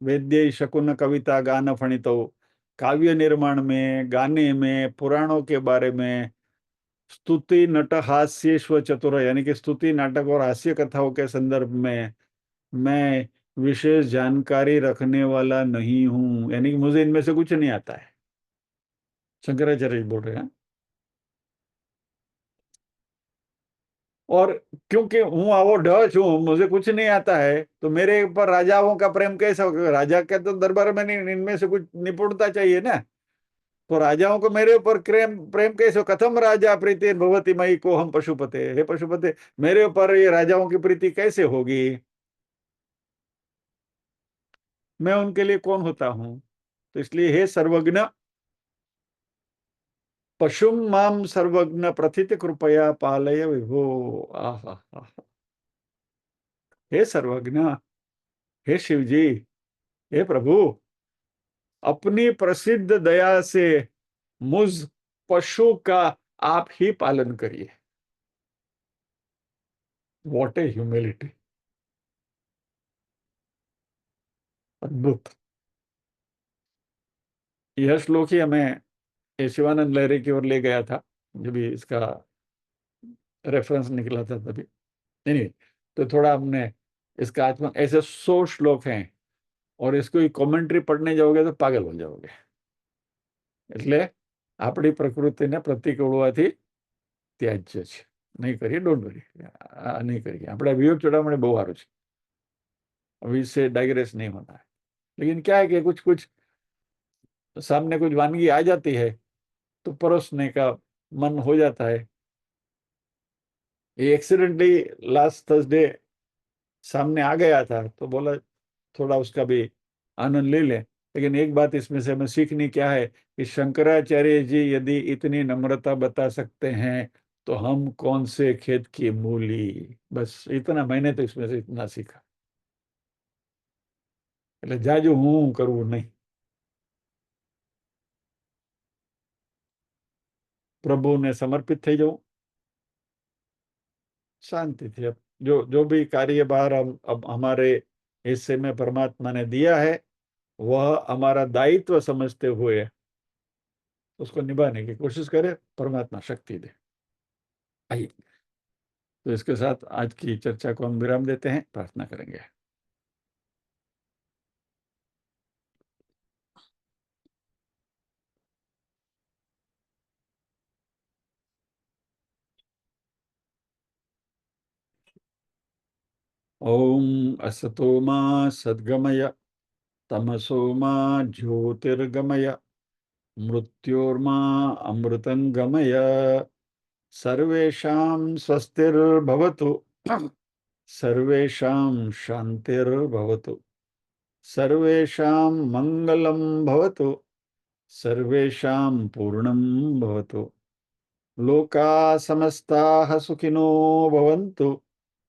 वेद्य शकुन कविता गान फणितो, काव्य निर्माण में, गाने में, पुराणों के बारे में, स्तुति नट हास्येश्व चतुर, यानी कि स्तुति नाटक और हास्य कथाओं के संदर्भ में मैं विशेष जानकारी रखने वाला नहीं हूं, यानी कि मुझे इनमें से कुछ नहीं आता है। शंकराचार्य जी बोल रहे हैं। और क्योंकि हूँ आवो ढच हूँ, मुझे कुछ नहीं आता है, तो मेरे ऊपर राजाओं का प्रेम कैसे होगा? राजा के तो दरबार में नहीं, इनमें से कुछ निपुणता चाहिए ना। तो राजाओं को मेरे ऊपर प्रेम प्रेम कैसे हो? कथम राजा प्रीति भगवती मई को हम पशुपते, हे पशुपते, मेरे ऊपर ये राजाओं की प्रीति कैसे होगी? मैं उनके लिए कौन होता हूं? तो इसलिए हे सर्वज्ञ, पशुम माम सर्वज्ञ प्रथित कृपया पालय विभो। आहा, हे सर्वज्ञ, हे शिव जी, हे प्रभु, अपनी प्रसिद्ध दया से मुझ पशु का आप ही पालन करिए। What A humility! अद्भुत! यह श्लोक ही हमें ये शिवानंद लहरी की ओर ले गया था, जब भी इसका रेफरेंस निकला था तभी। नहीं, तो थोड़ा हमने इसका आत्मा, ऐसे 100 श्लोक हैं, और इसको कमेंट्री पढ़ने जाओगे तो पागल हो जाओगे। એટલે આપણી પ્રકૃતિને પ્રતિકૂળવાથી ત્યાજ્ય છે, નહીં કરીએ, ડોન્ટ વરી, નહીં કરીએ। આપણે વિવેક ચૂડામણી બહુ સારું છે, अभी इससे डाइग्रेस नहीं होना है। लेकिन क्या है कि कुछ कुछ सामने कुछ वानगी आ जाती है तो परोसने का मन हो जाता है। ये एक्सीडेंटली लास्ट थर्सडे सामने आ गया था, तो बोला थोड़ा उसका भी आनंद ले लें। लेकिन एक बात इसमें से हमें सीखनी क्या है कि शंकराचार्य जी यदि इतनी नम्रता बता सकते हैं, तो हम कौन से खेत की मूली। बस इतना मैंने तो इसमें से इतना सीखा। એટલે જાજુ હું કરવું નહીં, પ્રભુને સમર્પિત થઈ જવું शांति थी। अब जो जो भी कार्यभार अब हमारे हिस्से में परमात्मा ने दिया है, वह हमारा दायित्व समझते हुए उसको निभाने की कोशिश करें, परमात्मा शक्ति दे। आइए, तो इसके साथ आज की चर्चा को हम विराम देते हैं, प्रार्थना करेंगे। ओम असतो मा सद्गमय, तमसो मा ज्योतिर्गमय, मृत्योर्मा अमृतंगमय, सर्वेषां स्वस्तिर्भवतु, सर्वेषां शान्तिर्भवतु, सर्वेषां मंगलं भवतु, सर्वेषां पूर्णं भवतु, लोका समस्ताः सुखिनो भवन्तु,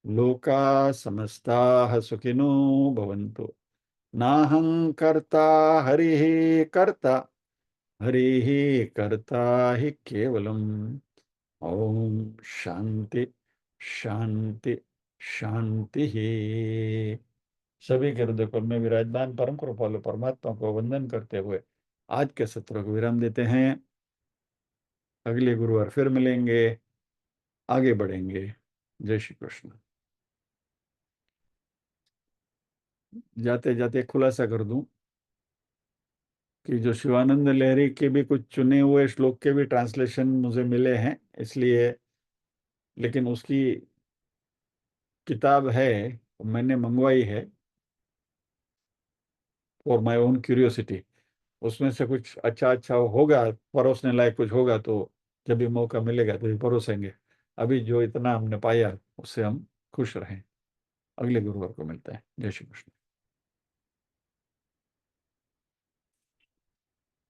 लोका समस्ताः सुखिनो भवन्तु। नाहं कर्ता हरिः कर्ता, हरिः कर्ता हि केवलम्। ओम शांति शांति शांति ही। सभी के हृदय में विराजमान परम कृपालु परमात्मा को वंदन करते हुए आज के सत्र को विराम देते हैं। अगले गुरुवार फिर मिलेंगे, आगे बढ़ेंगे। जय श्री कृष्ण। जाते जाते खुलासा कर दूं कि जो शिवानंद लहरी के भी कुछ चुने हुए श्लोक के भी ट्रांसलेशन मुझे मिले हैं, इसलिए, लेकिन उसकी किताब है, मैंने मंगवाई है फॉर माय ओन क्यूरियोसिटी। उसमें से कुछ अच्छा अच्छा होगा, परोसने लायक कुछ होगा, तो जब भी मौका मिलेगा तो भी परोसेंगे। अभी जो इतना हमने पाया उससे हम खुश रहें। अगले गुरुवार को मिलते हैं। जय श्री कृष्ण।